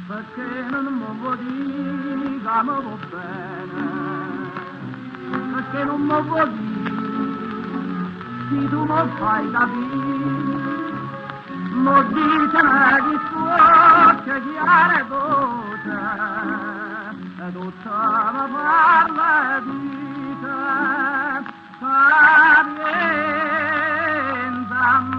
Perché non mi vuoi dire che mi va bene, perché non mi vuoi dire che tu mi fai capire, mi dice che tu che chiare voce, e tutta mi parla di te, pazienza a me.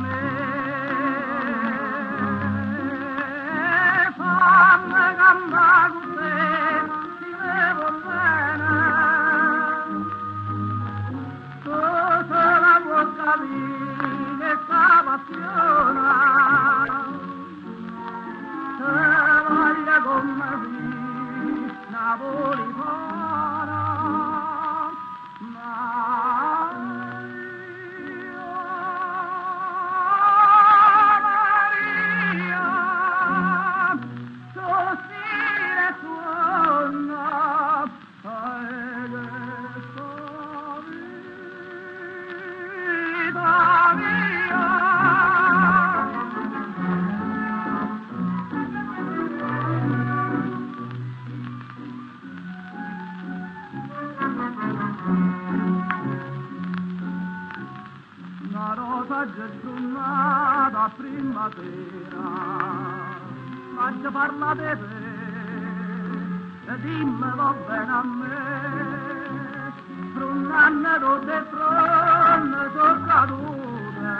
Una rosa gettonata a primavera, faccia parla di te, e dimmi va bene a me, per un anno rotte fronte sono cadute,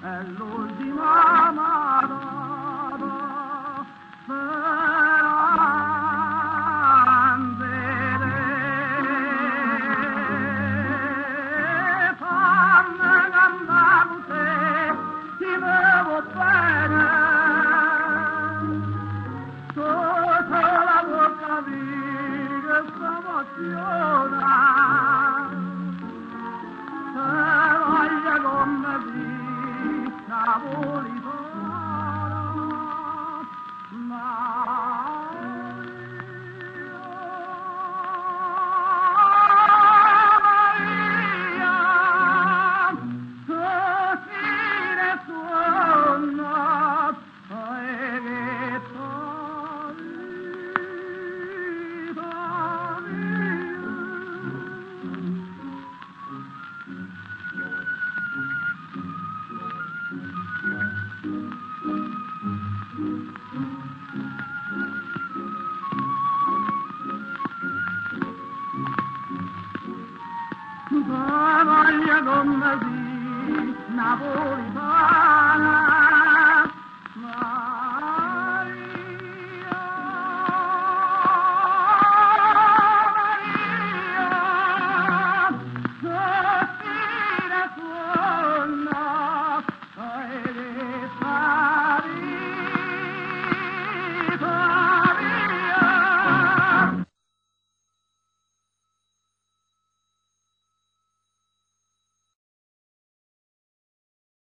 è l'ultima amata, Napolitana,